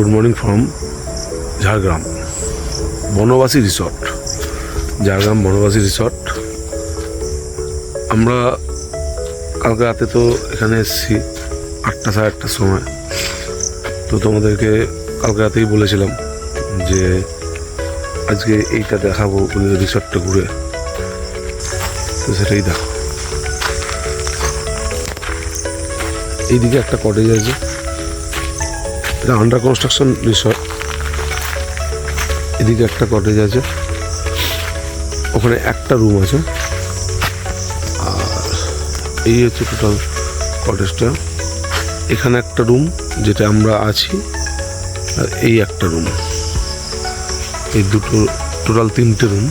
Good morning from Jhargram Banabasi resort. Jhargram Banabasi resort. আমরা কালকে রাতে তো এখানে এসেছি 8টা সাড়ে 8টার সময়। তো তোমাদেরকে কালকে রাতেই বলেছিলাম যে আজকে এইটা দেখাবো রিসর্টটা ঘুরে, তো সেটাই দেখো। এইদিকে একটা কটেজ আছে, এটা আন্ডার কনস্ট্রাকশন রিসর্ট। এদিকে একটা কটেজ আছে, ওখানে একটা রুম আছে। আর এই হচ্ছে টোটাল কটেজটা। এখানে একটা রুম যেটা আমরা আছি, আর এই একটা রুম। এই দুটো টোটাল 3টে রুম।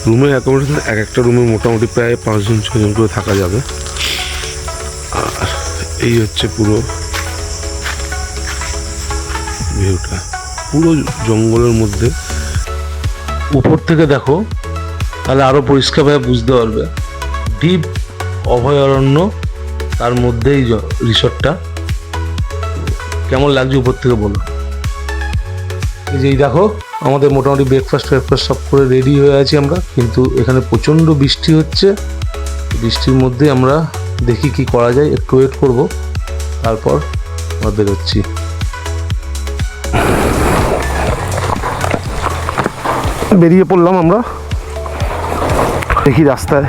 রুমে অ্যাকোমোডেশন এক একটা রুমে মোটামুটি প্রায় 5জন 6জন করে থাকা যাবে। আর এই হচ্ছে পুরো ভিউটা, পুরো জঙ্গলের মধ্যে। উপর থেকে দেখো তাহলে আরো পরিষ্কারভাবে বুঝতে পারবে। ডিপ অভয়ারণ্য, তার মধ্যেই রিসর্টটা। কেমন লাগছে উপর থেকে বলো। এই যে দেখো, আমাদের মোটামুটি ব্রেকফাস্ট সব করে রেডি হয়ে আছি আমরা, কিন্তু এখানে প্রচণ্ড বৃষ্টি হচ্ছে। বৃষ্টির মধ্যে আমরা দেখি কি করা যায়, একটু ওয়েট করবো, তারপর আমরা বেরোচ্ছি। বেরিয়ে পড়লাম আমরা, দেখি রাস্তায়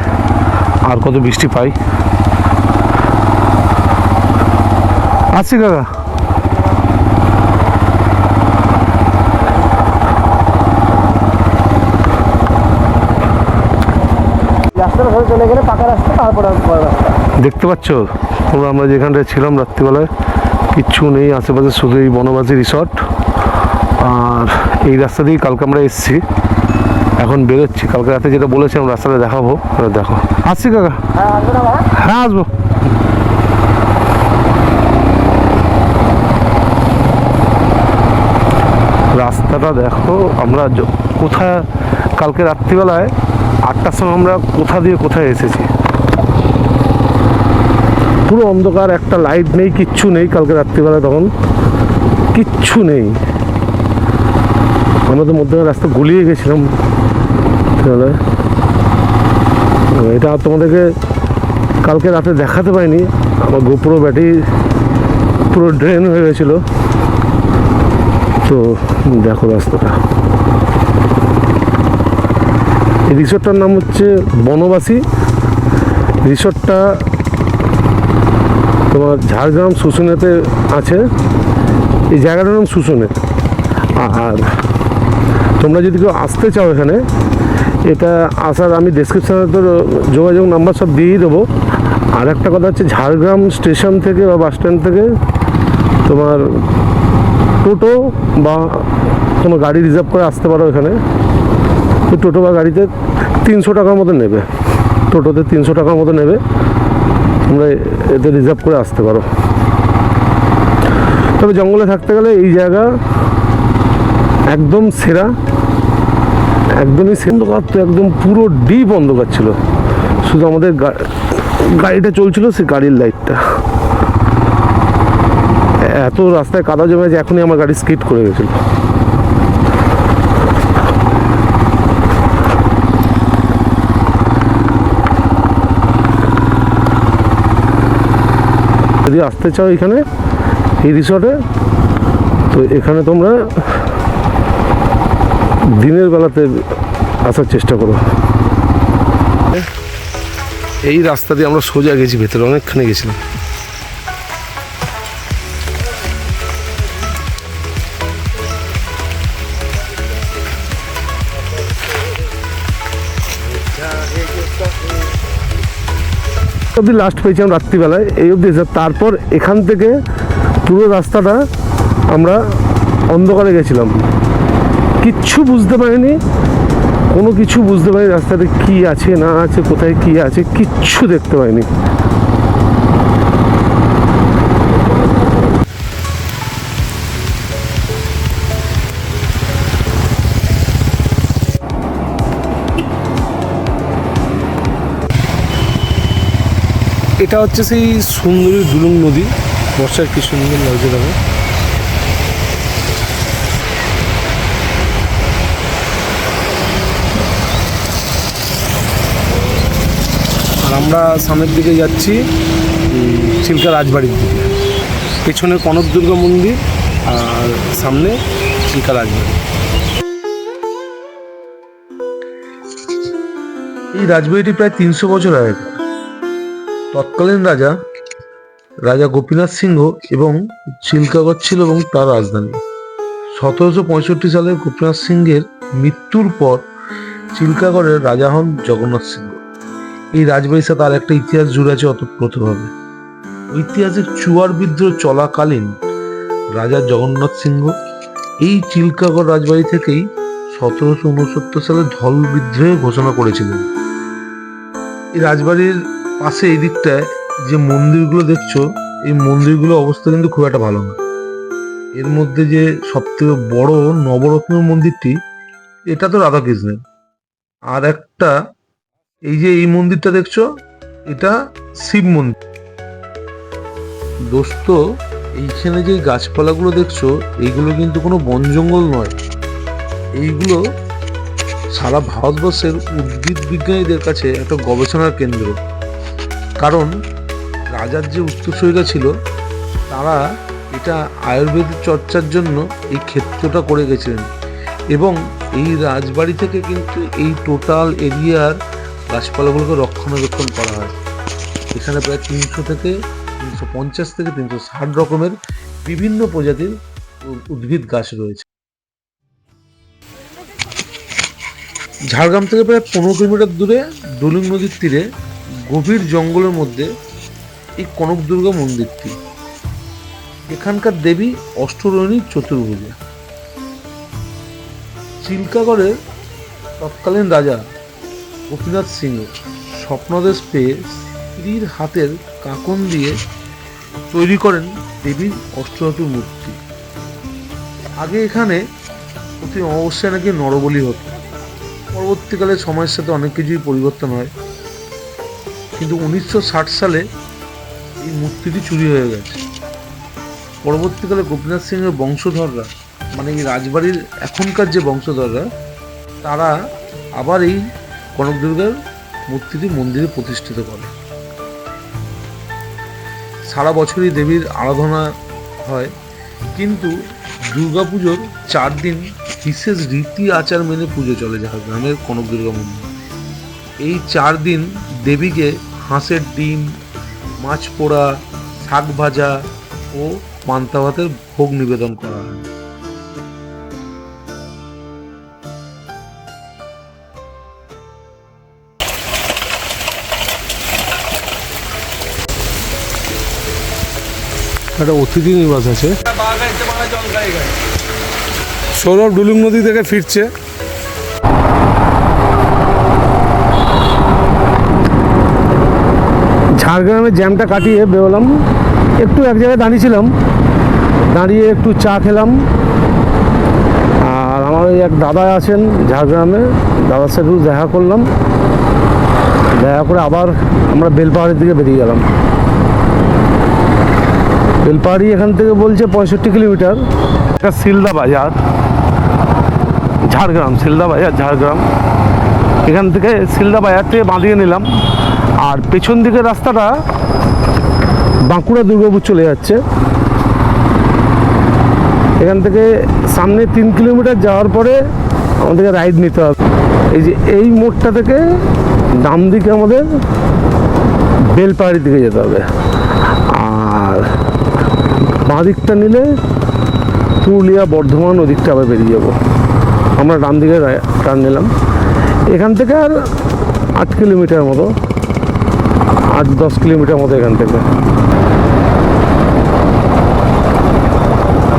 আর কত বৃষ্টি পাই। আছি কাকা, রাস্তাটা ধরে চলে গেলে পাকা রাস্তা, তারপরে রাস্তা দেখতে পাচ্ছ তোমরা। আমরা যেখানটায় ছিলাম রাত্রিবেলায় কিচ্ছু নেই আশেপাশে, শুধু এই বনবাসী রিসর্ট। আর এই রাস্তা দিয়েই কালকে আমরা এসেছি, এখন বেরোচ্ছি। কালকে রাতে যেটা বলেছিলাম রাস্তাটা দেখাবো, দেখো। আসছি কাকা। হ্যাঁ আসবো। রাস্তাটা দেখো, আমরা কোথায় কালকে রাত্রিবেলায় 8টার সময় আমরা কোথা দিয়ে কোথায় এসেছি। পুরো অন্ধকার, একটা লাইট নেই, কিচ্ছু নেই। কালকে রাত্রিবেলায় তখন কিচ্ছু নেই। আমরা তো মধ্যে রাস্তা গুলিয়ে গেছিলাম। এটা তোমাদেরকে কালকে রাতে দেখাতে পারিনি, আমার গোপ্রো ব্যাটারি পুরো ড্রেন হয়ে গেছিলো। তো দেখো রাস্তাটা। এই রিসর্টটার নাম হচ্ছে বনবাসী। রিসর্টটা তোমার ঝাড়গ্রাম শুশুনেতে আছে। এই জায়গাটার নাম শুশুনে। আর তোমরা যদি কেউ আসতে চাও এখানে, এটা আসার আমি ডেসক্রিপশানে তো যোগাযোগ নাম্বার সব দিয়েই দেবো। আর একটা কথা হচ্ছে, ঝাড়গ্রাম স্টেশন থেকে বা বাস স্ট্যান্ড থেকে তোমার টোটো বা কোনো গাড়ি রিজার্ভ করে আসতে পারো এখানে। তো টোটো বা গাড়িতে 300 টাকার মতো নেবে, টোটোতে 300 টাকার মতো নেবে। তোমরা এতে রিজার্ভ করে আসতে পারো। তবে জঙ্গলে থাকতে গেলে এই জায়গা একদম সেরা, একদমই অন্ধকার। তো একদম পুরো ডিপ অন্ধকার ছিল, শুধু আমাদের গাড়িটা চলছিল, সে গাড়ির লাইটটা। এত রাস্তায় কাদা জমে যে এখনই আমার গাড়ি স্কিড করে গেছিল। যদি আসতে চাও এখানে এই রিসর্টে, তো এখানে তোমরা দিনের বেলাতে আসার চেষ্টা করো। এই রাস্তা দিয়ে আমরা সোজা গেছি, ভেতরে অনেকখানি গেছিলাম। অব্দি লাস্ট পেয়েছিলাম রাত্রিবেলায়, এই অবধি। তারপর এখান থেকে পুরো রাস্তাটা আমরা অন্ধকারে গেছিলাম, কিচ্ছু বুঝতে পারিনি, কোনো কিছু বুঝতে পারিনি। রাস্তাতে কি আছে না আছে, কোথায় কি আছে, কিচ্ছু দেখতে পাইনি। এটা হচ্ছে সেই সুন্দরী ডুলুং নদী। বর্ষায় কি সুন্দর লাগছে দেখো। আমরা সামনের দিকে যাচ্ছি চিল্কা রাজবাড়ির দিকে। পেছনে কনক দুর্গা মন্দির আর সামনে চিল্কা রাজবাড়ি। এই রাজবাড়িটি প্রায় 300 বছর আগে তৎকালীন রাজা গোপীনাথ সিংহ এবং চিল্কাগড় ছিল এবং তার রাজধানী। 1765 সালে গোপীনাথ সিংহের মৃত্যুর পর চিল্কাগড়ের রাজা হন জগন্নাথ সিংহ। এই রাজবাড়ির সাথে আর একটা ইতিহাস জুড়ে আছে অতপ্রতভাবে। ঐতিহাসিক চুয়ার বিদ্রোহ চলাকালীন রাজা জগন্নাথ সিংহ এই চিল্কাগড় রাজবাড়ি থেকেই 1769 সালে ধল বিদ্রোহে ঘোষণা করেছিলেন। এই রাজবাড়ির পাশে এই দিকটায় যে মন্দিরগুলো দেখছো, এই মন্দিরগুলোর অবস্থা কিন্তু খুব একটা ভালো না। এর মধ্যে যে সবথেকে বড় নবরত্ন মন্দিরটি, এটা তো রাধাকৃষ্ণের। আর একটা এই যে এই মন্দিরটা দেখছো, এটা শিব মন্দির। দোস্ত, এইখানে যে গাছপালাগুলো দেখছো, এইগুলো কিন্তু কোনো বন জঙ্গল নয়। এইগুলো সারা ভারতবর্ষের উদ্ভিদ বিজ্ঞানীদের কাছে একটা গবেষণার কেন্দ্র। কারণ রাজার যে উত্তরসূরিরা ছিল, তারা এটা আয়ুর্বেদিক চর্চার জন্য এই ক্ষেত্রটা করে গেছিলেন। এবং এই রাজবাড়ি থেকে কিন্তু এই টোটাল এরিয়ার গাছপালাগুলোকে রক্ষণাবেক্ষণ করা হয়। এখানে প্রায় 300 থেকে 350 থেকে 360 রকমের বিভিন্ন প্রজাতির উদ্ভিদ গাছ রয়েছে। ঝাড়গ্রাম থেকে প্রায় 15 কিলোমিটার দূরে ডুলুং নদীর তীরে গভীর জঙ্গলের মধ্যে এই কনক দুর্গা মন্দিরটি। এখানকার দেবী অষ্টরোহিণী চতুর্ভুজা। চিল্কাগড়ের তৎকালীন রাজা গোপীনাথ সিংহ স্বপ্নাদেশ পেয়ে স্ত্রীর হাতের কাঁকন দিয়ে তৈরি করেন দেবীর অষ্টধাতুর মূর্তি। আগে এখানে প্রতি অমাবস্যায় নাকি নরবলি হতো। পরবর্তীকালে সময়ের সাথে অনেক কিছুই পরিবর্তন হয়, কিন্তু 1960 সালে এই মূর্তিটি চুরি হয়ে গেছে। পরবর্তীকালে গোপীনাথ সিংহের বংশধররা, মানে এই রাজবাড়ির এখনকার যে বংশধররা, তারা আবার এই কনক দুর্গার মূর্তিটি মন্দিরে প্রতিষ্ঠিত করে। সারা বছরই দেবীর আরাধনা হয়, কিন্তু দুর্গাপুজোর 4 দিন বিশেষ রীতি আচার মেনে পুজো চলে ঝাড়গ্রামের কনক দুর্গা মন্দির। এই 4 দিন দেবীকে হাঁসের ডিম, মাছ পোড়া, শাক ভাজা ও পান্তা ভাতের ভোগ নিবেদন করা হয়। একটা অতিথি নিবাস আছে। সৌরভ ডুলুং নদী থেকে ফিরছে। ঝাড়গ্রামের জ্যামটা কাটিয়ে বেরোলাম। একটু এক জায়গায় দাঁড়িয়েছিলাম, দাঁড়িয়ে একটু চা খেলাম। আর আমার এক দাদা আছেন ঝাড়গ্রামে, দাদার সাথেও দেখা করলাম। দেখা করে আবার আমরা বেলপাহাড়ির দিকে বেরিয়ে গেলাম। বেলপাহাড়ি এখান থেকে বলছে 65 কিলোমিটার। একটা শিলদা বাজার, ঝাড়গ্রাম, শিলদা বাজার ঝাড়গ্রাম। এখান থেকে শিলদা বাজার থেকে বাঁধিয়ে নিলাম। আর পেছন দিকের রাস্তাটা বাঁকুড়া দুর্গাপুর চলে যাচ্ছে। এখান থেকে সামনে 3 কিলোমিটার যাওয়ার পরে আমাদেরকে রাইড নিতে হবে। এই যে এই মোড়টা থেকে ডান দিকে আমাদের বেলপাহাড়ির দিকে যেতে হবে। আর বাঁ দিকটা নিলে পুরুলিয়া, বর্ধমান ওদিকটা আবার বেরিয়ে যাব। আমরা ডান দিকে টার্ন নিলাম। এখান থেকে আর 8 কিলোমিটার মতো, 8-10 কিলোমিটার মতো এখান থেকে।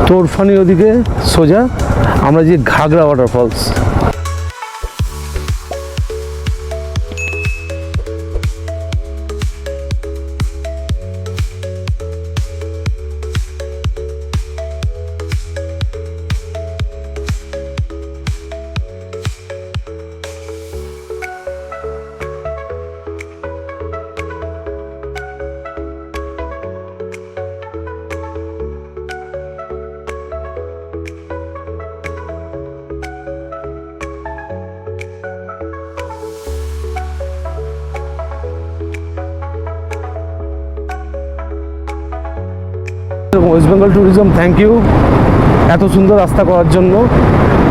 তোরফানি ওদিকে সোজা আমরা যে Ghagra waterfalls. West Bengal tourism thank you এত সুন্দর রাস্তা করার জন্য।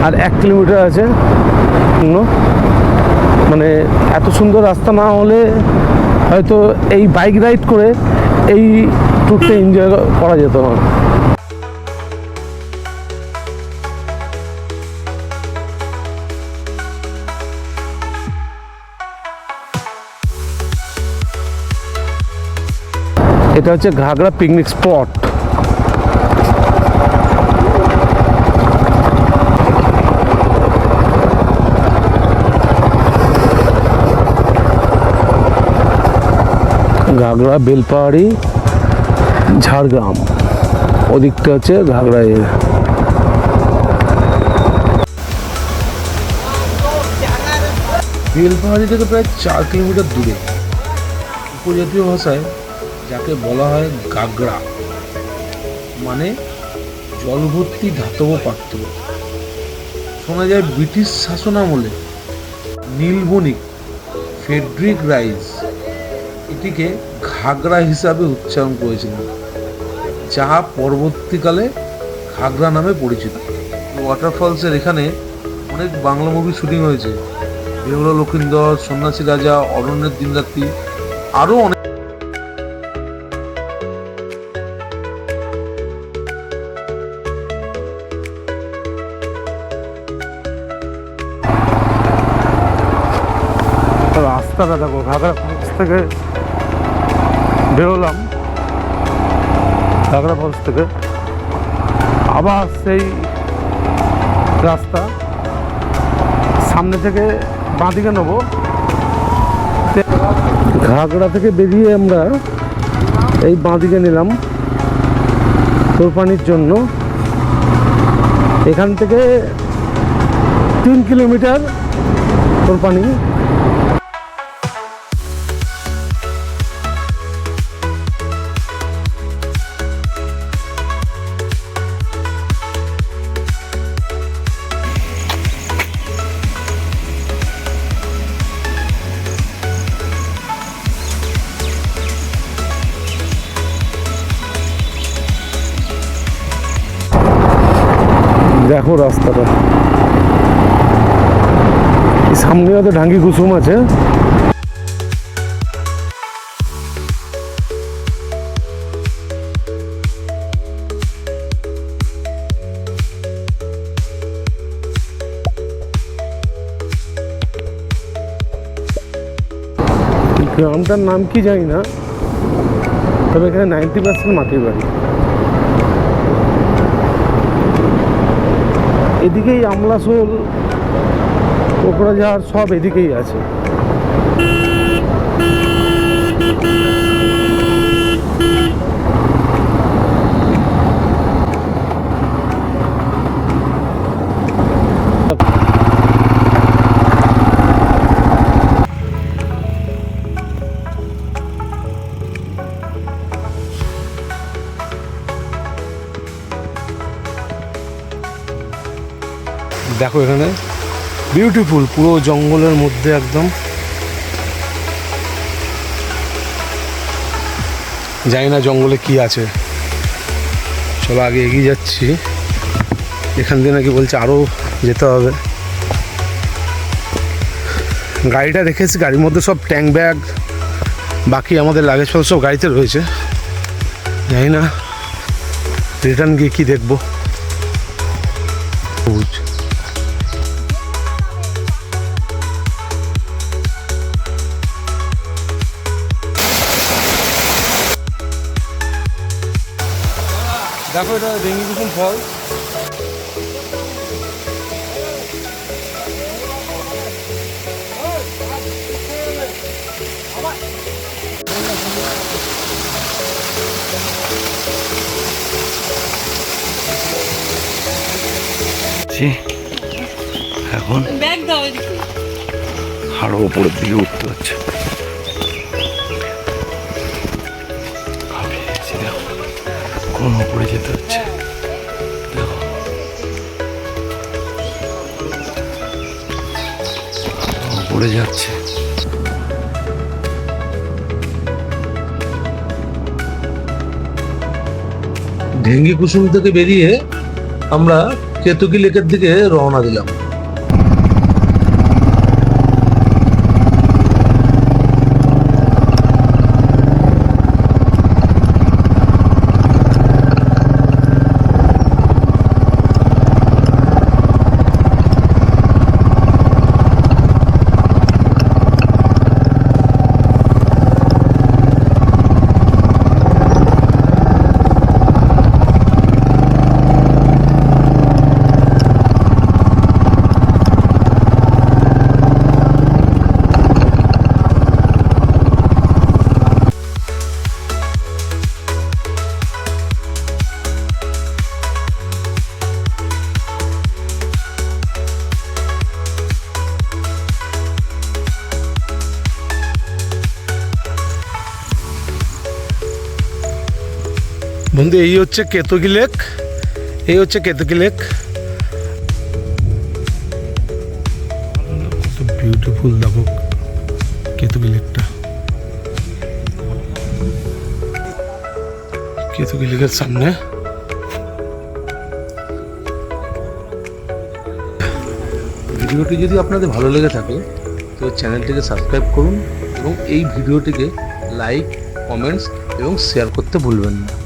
আর 1 কিলোমিটার আছে মানে এত সুন্দর রাস্তা না হলে হয়তো এই বাইক রাইড করে এই ট্যুরটা এনজয় করা যেত না। এটা হচ্ছে ঘাগড়া পিকনিক স্পট। ঘাগড়া বেলপাহাড়ি ঝাড়গ্রাম, ওদিকটা হচ্ছে ঘাগড়া এর। বেলপাহাড়ি থেকে প্রায় 4 কিলোমিটার দূরে উপজাতীয় ভাষায় যাকে বলা হয় গাগড়া, মানে জলভর্তি ধাতব পাত্র। শোনা যায় ব্রিটিশ শাসনামলে নীল বণিক ফ্রেডরিক রাইস এটিকে ঘাগড়া হিসাবে উচ্চারণ করেছিলেন, যা পরবর্তীকালে ঘাগড়া নামে পরিচিত। ওয়াটারফলসের এখানে অনেক বাংলা মুভি শুটিং হয়েছে, বেহুলা লক্ষিন্দর, সন্ন্যাসী রাজা, অরণ্যের দিনরাত্রি, আরও অনেক। রাস্তাটা দেখো, ঘাগড়া ফলস থেকে বেরোলাম, ঘাগড়া ফলস থেকে আবার সেই রাস্তা সামনে থেকে বাঁদিকে নেবো। ঘাগড়া থেকে বেরিয়ে আমরা এই বাঁদিকে নিলাম তোরপানির জন্য। এখান থেকে 3 কিলোমিটার তোরপানি। দেখো রাস্তাটা, সামনে হয়তো ঢাঙ্গি কুসুম আছে। গ্রামটার নাম কি জানি না, তবে এখানে 90% মাটির বাড়ি। এদিকেই আমলাশোল, কোকড়াঝাড় সব এদিকেই আছে। দেখো এখানে বিউটিফুল, পুরো জঙ্গলের মধ্যে একদম। জানি না জঙ্গলে কি আছে, চলো আগে এগিয়ে যাচ্ছি। এখান দিয়ে নাকি বলছে আরও যেতে হবে। গাড়িটা রেখেছি, গাড়ির মধ্যে সব ট্যাঙ্ক ব্যাগ, বাকি আমাদের লাগেজ ফল সব গাড়িতে রয়েছে। জানি না রিটার্ন গিয়ে কী দেখবো। দেখো এটা ডেঙ্গি কুসুম ফলস। এখন আরো উপরের দিকে উঠতে হচ্ছে। কোন উপরে যেতে হচ্ছে, দেখো উপরে যাচ্ছে। ঢেঙ্গি কুসুম থেকে বেরিয়ে আমরা কেতকী লেকের দিকে রওনা দিলাম। বন্ধু, এই হচ্ছে কেতকী লেক, এই হচ্ছে কেতকী লেক। কত বিউটিফুল দেখো কেতকী লেকটা। কেতকী লেকের সামনে ভিডিওটি যদি আপনাদের ভালো লেগে থাকে তো চ্যানেলটিকে সাবস্ক্রাইব করুন এবং এই ভিডিওটিকে লাইক, কমেন্টস এবং শেয়ার করতে ভুলবেন না।